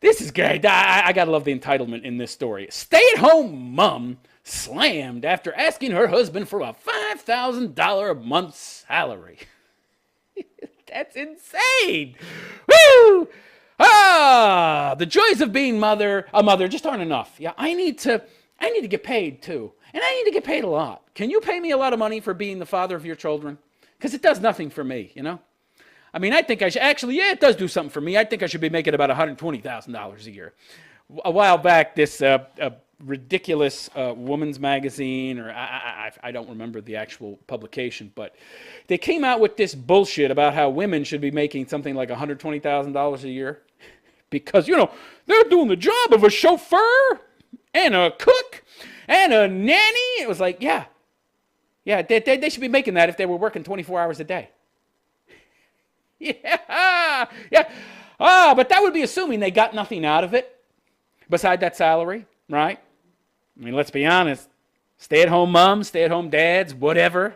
This is great. I gotta love the entitlement in this story. Stay-at-home mom slammed after asking her husband for a $5,000 a month salary. That's insane. Woo! The joys of being a mother just aren't enough. Yeah, I need to get paid too. And I need to get paid a lot. Can you pay me a lot of money for being the father of your children? Because it does nothing for me, you know? I mean, I think I should actually, yeah, it does do something for me. I think I should be making about $120,000 a year. A while back, this ridiculous woman's magazine, or I don't remember the actual publication, but they came out with this bullshit about how women should be making something like $120,000 a year because, you know, they're doing the job of a chauffeur and a cook and a nanny. It was like, yeah, they should be making that if they were working 24 hours a day. Yeah. But that would be assuming they got nothing out of it beside that salary, right? I mean, let's be honest. Stay-at-home moms, stay-at-home dads, whatever.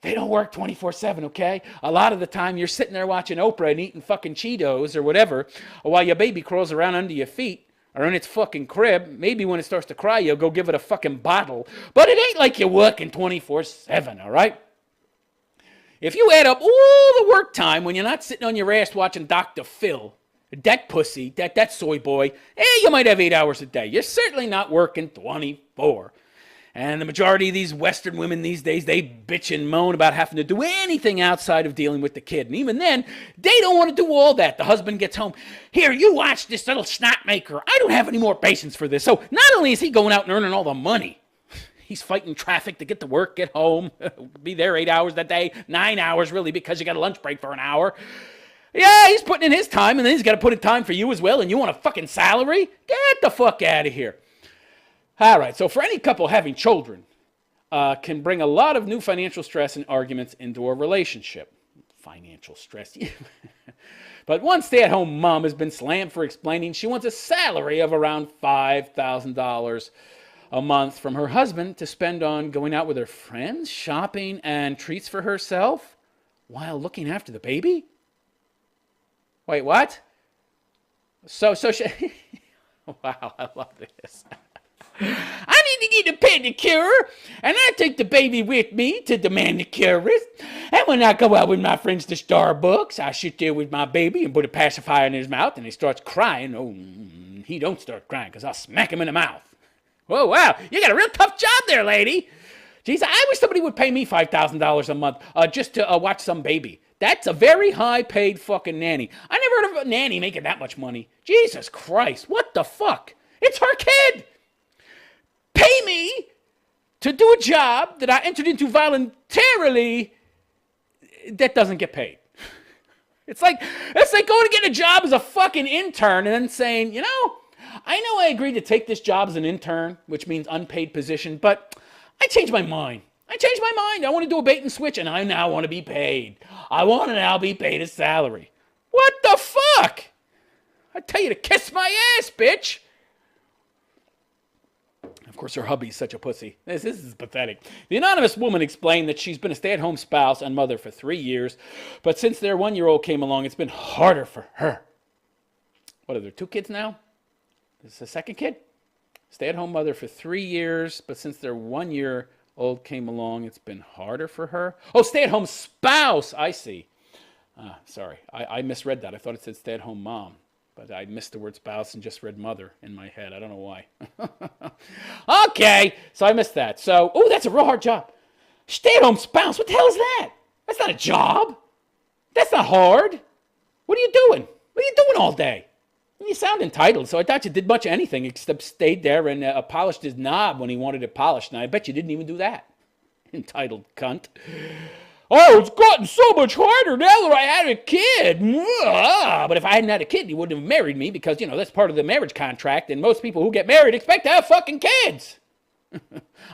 They don't work 24/7, okay? A lot of the time you're sitting there watching Oprah and eating fucking Cheetos or whatever while your baby crawls around under your feet or in its fucking crib. Maybe when it starts to cry, you'll go give it a fucking bottle. But it ain't like you're working 24/7, all right? If you add up all the work time when you're not sitting on your ass watching Dr. Phil, that pussy, that soy boy, you might have 8 hours a day. You're certainly not working 24. And the majority of these Western women these days, they bitch and moan about having to do anything outside of dealing with the kid. And even then, they don't want to do all that. The husband gets home. Here, you watch this little snot maker. I don't have any more patience for this. So not only is he going out and earning all the money, he's fighting traffic to get to work, get home, be there 8 hours that day, 9 hours really because you got a lunch break for an hour. Yeah, he's putting in his time, and then he's got to put in time for you as well, and you want a fucking salary? Get the fuck out of here. All right, so for any couple having children, can bring a lot of new financial stress and arguments into a relationship. Financial stress. But one stay-at-home mom has been slammed for explaining she wants a salary of around $5,000 a month from her husband to spend on going out with her friends, shopping, and treats for herself while looking after the baby? Wait, what? So she... Wow, I love this. I need to get a pedicure, and I take the baby with me to the manicurist. And when I go out with my friends to Starbucks, I sit there with my baby and put a pacifier in his mouth, and he starts crying. Oh, he don't start crying, because I'll smack him in the mouth. Whoa, wow, you got a real tough job there, lady. Jeez, I wish somebody would pay me $5,000 a month just to watch some baby. That's a very high-paid fucking nanny. I never heard of a nanny making that much money. Jesus Christ, what the fuck? It's her kid. Pay me to do a job that I entered into voluntarily that doesn't get paid. It's like going to get a job as a fucking intern and then saying, you know, I know I agreed to take this job as an intern, which means unpaid position, but I changed my mind. I want to do a bait and switch, and I now want to be paid. I want to now be paid a salary. What the fuck? I tell you to kiss my ass, bitch. Of course, her hubby's such a pussy. This is pathetic. The anonymous woman explained that she's been a stay-at-home spouse and mother for 3 years, but since their 1-year-old came along, it's been harder for her. What are there, 2 kids now? This is the second kid? Stay-at-home mother for 3 years, but since their 1-year-old came along, it's been harder for her. Oh, stay-at-home spouse. I see. Sorry, I misread that. I thought it said stay-at-home mom. But I missed the word spouse and just read mother in my head. I don't know why. Okay, so I missed that. So, that's a real hard job. Stay-at-home spouse, what the hell is that? That's not a job. That's not hard. What are you doing? What are you doing all day? You sound entitled, so I thought you did much of anything except stayed there and polished his knob when he wanted it polished. And I bet you didn't even do that. Entitled cunt. Oh, it's gotten so much harder now that I had a kid. But if I hadn't had a kid, he wouldn't have married me because, you know, that's part of the marriage contract. And most people who get married expect to have fucking kids.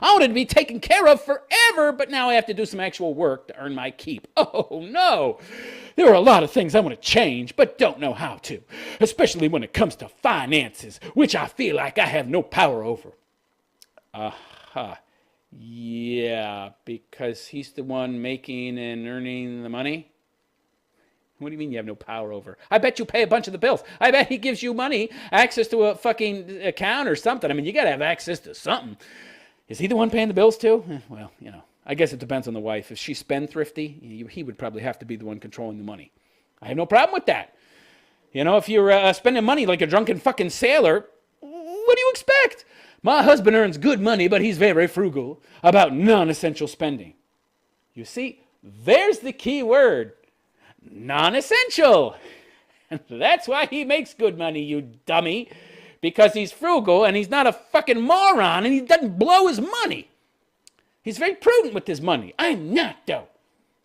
I wanted to be taken care of forever, but now I have to do some actual work to earn my keep. Oh, no. There are a lot of things I want to change, but don't know how to. Especially when it comes to finances, which I feel like I have no power over. Yeah, because he's the one making and earning the money. What do you mean you have no power over? I bet you pay a bunch of the bills. I bet he gives you money, access to a fucking account or something. I mean, you got to have access to something. Is he the one paying the bills too? Well, I guess it depends on the wife. If she's spendthrifty, he would probably have to be the one controlling the money. I have no problem with that. If you're spending money like a drunken fucking sailor, what do you expect? My husband earns good money, but he's very frugal about non-essential spending. You see, there's the key word. Non-essential. And that's why he makes good money, you dummy. Because he's frugal and he's not a fucking moron and he doesn't blow his money. He's very prudent with his money. I'm not, though.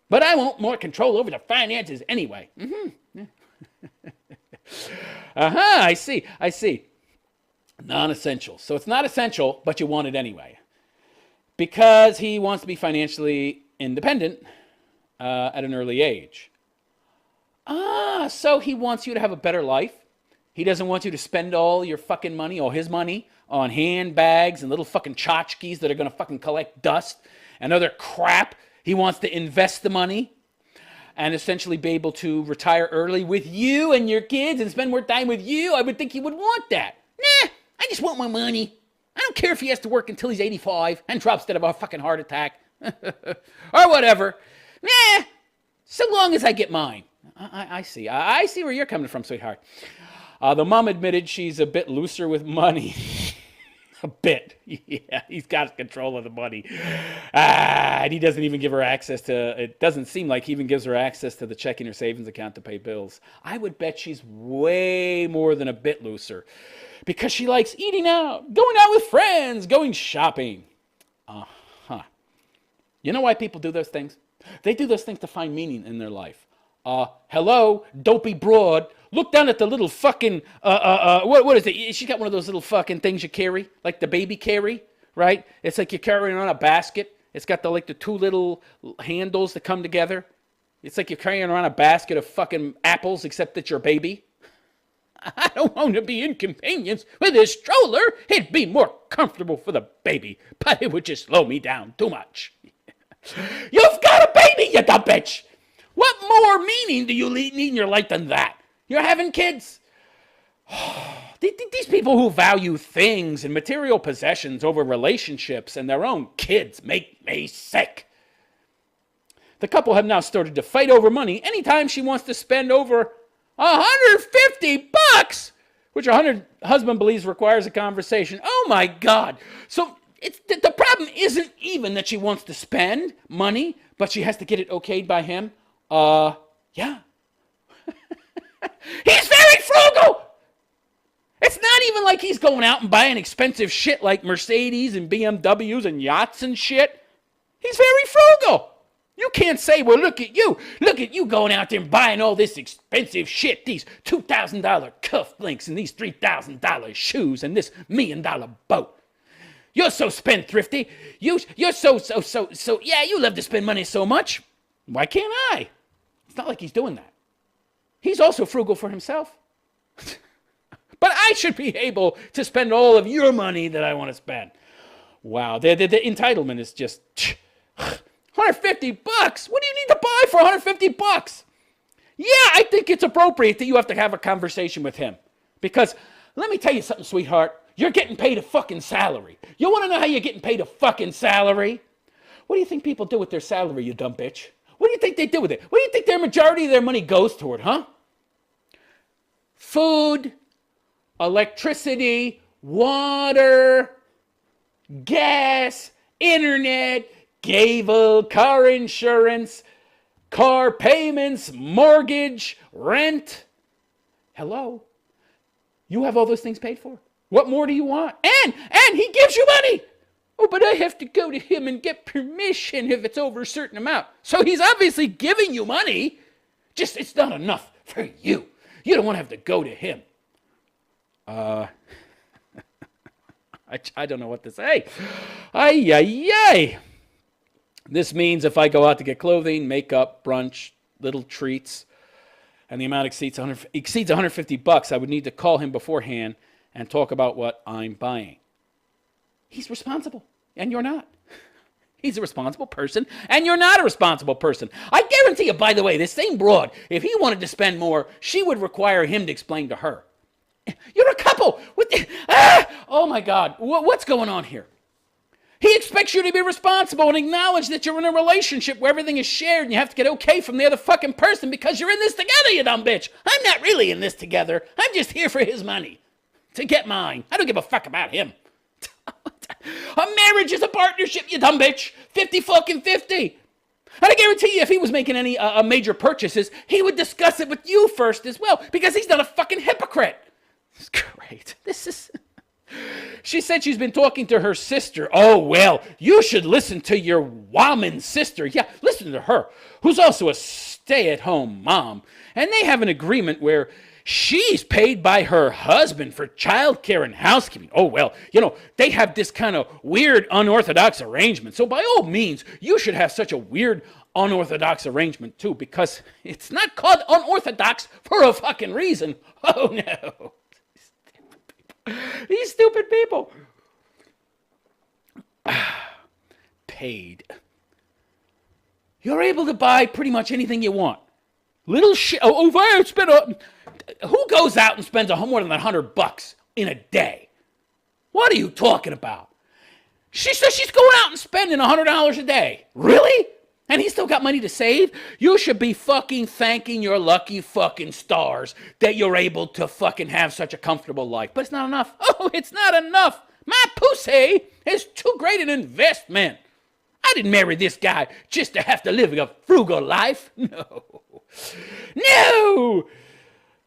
But I want more control over the finances anyway. I see. Non-essential. So it's not essential, but you want it anyway. Because he wants to be financially independent at an early age. So he wants you to have a better life. He doesn't want you to spend all your fucking money, or his money, on handbags and little fucking tchotchkes that are going to fucking collect dust and other crap. He wants to invest the money and essentially be able to retire early with you and your kids and spend more time with you. I would think he would want that. Nah, I just want my money. I don't care if he has to work until he's 85 and drops dead of a fucking heart attack. Or whatever. Nah, so long as I get mine. I see. I see where you're coming from, sweetheart. The mom admitted she's a bit looser with money. A bit. Yeah, he's got control of the money. And he doesn't even give her access to, it doesn't seem like he even gives her access to the checking or savings account to pay bills. I would bet she's way more than a bit looser. Because she likes eating out, going out with friends, going shopping. You know why people do those things? They do those things to find meaning in their life. Hello, dopey broad. Look down at the little fucking, what is it? She's got one of those little fucking things you carry, like the baby carry, right? It's like you're carrying on a basket. It's got the two little handles that come together. It's like you're carrying around a basket of fucking apples, except that you're a baby. I don't want to be inconvenienced with this stroller. It'd be more comfortable for the baby, but it would just slow me down too much. You've got a baby, you dumb bitch. What more meaning do you need in your life than that? You're having kids? These people who value things and material possessions over relationships and their own kids make me sick. The couple have now started to fight over money anytime she wants to spend over $150, which her husband believes requires a conversation. Oh my God. So the problem isn't even that she wants to spend money, but she has to get it okayed by him. Yeah. He's very frugal. It's not even like he's going out and buying expensive shit like Mercedes and BMWs and yachts and shit. He's very frugal. You can't say, well, look at you going out there and buying all this expensive shit, these $2,000 cufflinks and these $3,000 shoes and this $1 million boat. You're so spendthrifty. You're so, yeah, you love to spend money so much. Why can't I? It's not like he's doing that. He's also frugal for himself. But I should be able to spend all of your money that I want to spend. Wow, the entitlement is just $150. What do you need to buy for $150? Yeah, I think it's appropriate that you have to have a conversation with him. Because let me tell you something, sweetheart. You're getting paid a fucking salary. You want to know how you're getting paid a fucking salary? What do you think people do with their salary, you dumb bitch? What do you think they do with it? What do you think their majority of their money goes toward, huh? Food, electricity, water, gas, internet, cable, car insurance, car payments, mortgage, rent. Hello? You have all those things paid for. What more do you want? And he gives you money. Oh, but I have to go to him and get permission if it's over a certain amount. So he's obviously giving you money. Just it's not enough for you. You don't want to have to go to him. I don't know what to say. Ay. This means if I go out to get clothing, makeup, brunch, little treats, and the amount exceeds $150, I would need to call him beforehand and talk about what I'm buying. He's responsible, and you're not. He's a responsible person, and you're not a responsible person. I guarantee you, by the way, this same broad, if he wanted to spend more, she would require him to explain to her. You're a couple. Oh, my God. What's going on here? He expects you to be responsible and acknowledge that you're in a relationship where everything is shared and you have to get okay from the other fucking person because you're in this together, you dumb bitch. I'm not really in this together. I'm just here for his money. To get mine. I don't give a fuck about him. A marriage is a partnership, you dumb bitch. 50-50. And I guarantee you, if he was making any major purchases, he would discuss it with you first as well, because he's not a fucking hypocrite. This is great. This is... She said she's been talking to her sister. Oh, well, you should listen to your woman sister. Yeah, listen to her, who's also a stay-at-home mom. And they have an agreement where she's paid by her husband for childcare and housekeeping. Oh, well, they have this kind of weird, unorthodox arrangement. So by all means, you should have such a weird, unorthodox arrangement, too, because it's not called unorthodox for a fucking reason. Oh, no. These stupid people. Paid. You're able to buy pretty much anything you want. Little shit. Oh, if I spend who goes out and spends more than $100 in a day? What are you talking about? She says she's going out and spending $100 a day. Really? And he's still got money to save? You should be fucking thanking your lucky fucking stars that you're able to fucking have such a comfortable life. But it's not enough. Oh, it's not enough. My pussy is too great an investment. I didn't marry this guy just to have to live a frugal life. No. No.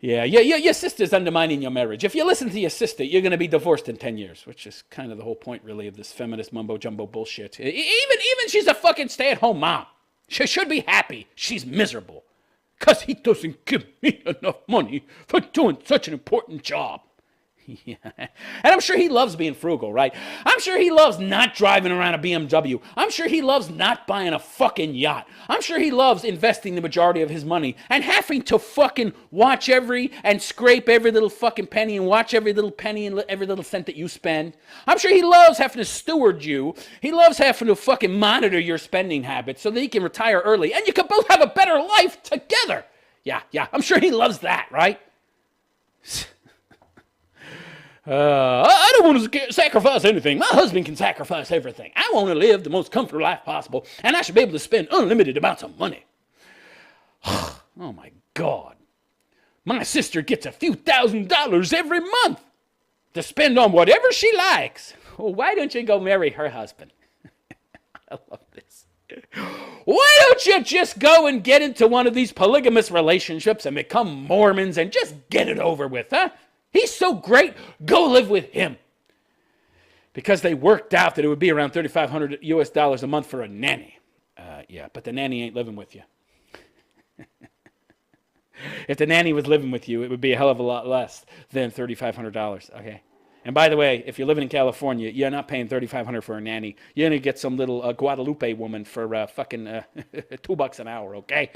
Yeah, your sister's undermining your marriage. If you listen to your sister, you're going to be divorced in 10 years, which is kind of the whole point, really, of this feminist mumbo-jumbo bullshit. Even she's a fucking stay-at-home mom. She should be happy. She's miserable because he doesn't give me enough money for doing such an important job. Yeah. And I'm sure he loves being frugal, right? I'm sure he loves not driving around a BMW. I'm sure he loves not buying a fucking yacht. I'm sure he loves investing the majority of his money and having to fucking watch and scrape every little fucking penny and watch every little penny and every little cent that you spend. I'm sure he loves having to steward you. He loves having to fucking monitor your spending habits so that he can retire early and you can both have a better life together. Yeah. I'm sure he loves that, right? I don't want to sacrifice anything. My husband can sacrifice everything. I want to live the most comfortable life possible, and I should be able to spend unlimited amounts of money. Oh, my God. My sister gets a few $1,000s every month to spend on whatever she likes. Well, why don't you go marry her husband? I love this. Why don't you just go and get into one of these polygamous relationships and become Mormons and just get it over with, huh? He's so great, go live with him. Because they worked out that it would be around $3,500 a month for a nanny. Yeah, but the nanny ain't living with you. If the nanny was living with you, it would be a hell of a lot less than $3,500, okay? And by the way, if you're living in California, you're not paying $3,500 for a nanny. You're going to get some little Guadalupe woman for fucking $2 an hour, okay?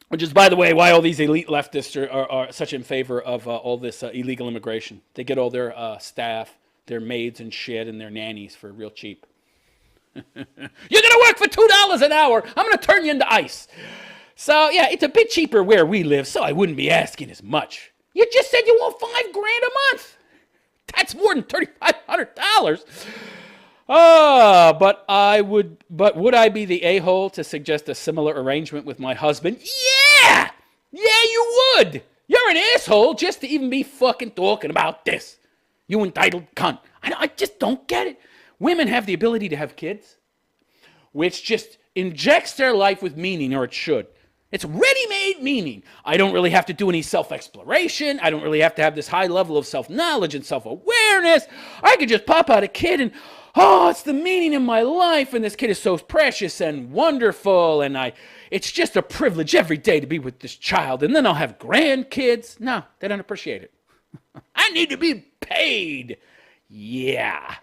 Which is, by the way, why all these elite leftists are such in favor of all this illegal immigration. They get all their staff, their maids and shit, and their nannies for real cheap. You're going to work for $2 an hour. I'm going to turn you into ice. So, yeah, it's a bit cheaper where we live, so I wouldn't be asking as much. You just said you want $5,000 a month. That's more than $3,500. But would I be the a-hole to suggest a similar arrangement with my husband? Yeah, you would. You're an asshole just to even be fucking talking about this. You entitled cunt. I just don't get it. Women have the ability to have kids, which just injects their life with meaning, or it should. It's ready-made meaning. I don't really have to do any self-exploration. I don't really have to have this high level of self-knowledge and self-awareness. I could just pop out a kid and, oh, it's the meaning in my life, and this kid is so precious and wonderful, and it's just a privilege every day to be with this child, and then I'll have grandkids. No, they don't appreciate it. I need to be paid. Yeah.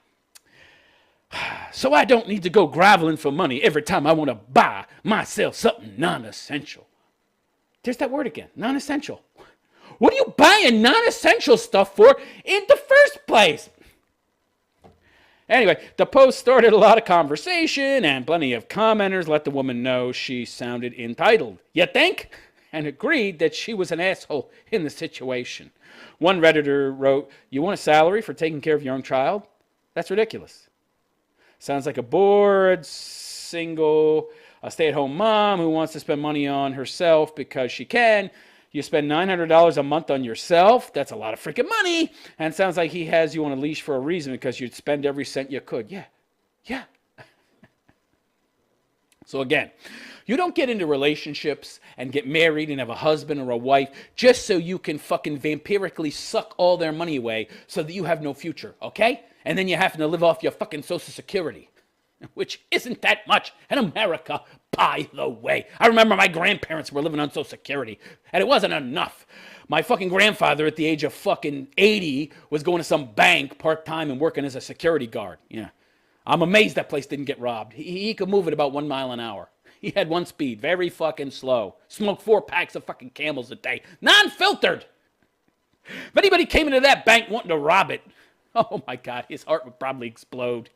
So I don't need to go groveling for money every time I want to buy myself something non-essential. There's that word again, non-essential. What are you buying non-essential stuff for in the first place? Anyway, the post started a lot of conversation, and plenty of commenters let the woman know she sounded entitled. You think? And agreed that she was an asshole in the situation. One Redditor wrote, "You want a salary for taking care of your own child? That's ridiculous. Sounds like a bored, single, a stay-at-home mom who wants to spend money on herself because she can. You spend $900 a month on yourself? That's a lot of freaking money. And sounds like he has you on a leash for a reason because you'd spend every cent you could." Yeah. So again, you don't get into relationships and get married and have a husband or a wife just so you can fucking vampirically suck all their money away so that you have no future, okay? And then you have to live off your fucking Social Security, which isn't that much in America, by the way. I remember my grandparents were living on Social Security, and it wasn't enough. My fucking grandfather at the age of fucking 80 was going to some bank part-time and working as a security guard. Yeah. I'm amazed that place didn't get robbed. He could move at about 1 mile an hour. He had one speed, very fucking slow. Smoked 4 packs of fucking Camels a day. Non-filtered. If anybody came into that bank wanting to rob it, oh my God, his heart would probably explode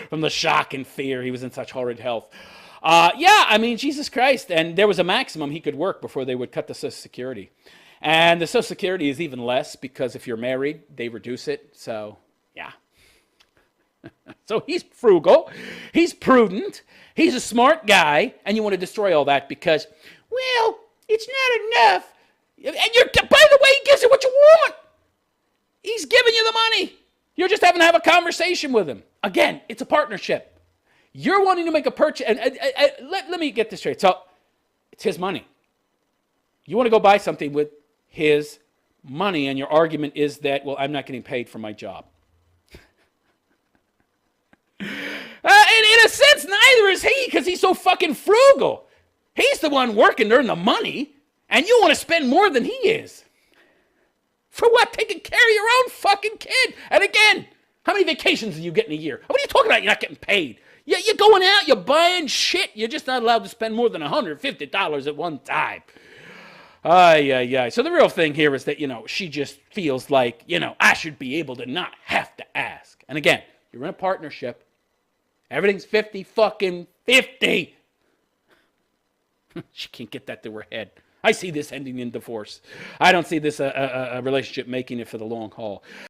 from the shock and fear. He was in such horrid health. Yeah, I mean, Jesus Christ. And there was a maximum he could work before they would cut the Social Security. And the Social Security is even less because if you're married, they reduce it. So, yeah. So he's frugal, he's prudent, he's a smart guy, and you want to destroy all that because, well, it's not enough. And by the way, he gives you what you want. He's giving you the money. You're just having to have a conversation with him. Again, it's a partnership. You're wanting to make a purchase, and let me get this straight. So it's his money. You want to go buy something with his money, and your argument is that, well, I'm not getting paid for my job. In a sense, neither is he, because he's so fucking frugal. He's the one working to earn the money, and you want to spend more than he is. For what? Taking care of your own fucking kid. And again, how many vacations do you get in a year? What are you talking about? You're not getting paid. You're going out, you're buying shit. You're just not allowed to spend more than $150 at one time. So the real thing here is that, she just feels like, I should be able to not have to ask. And again, you're in a partnership. Everything's 50 fucking 50. She can't get that through her head. I see this ending in divorce. I don't see this a relationship making it for the long haul.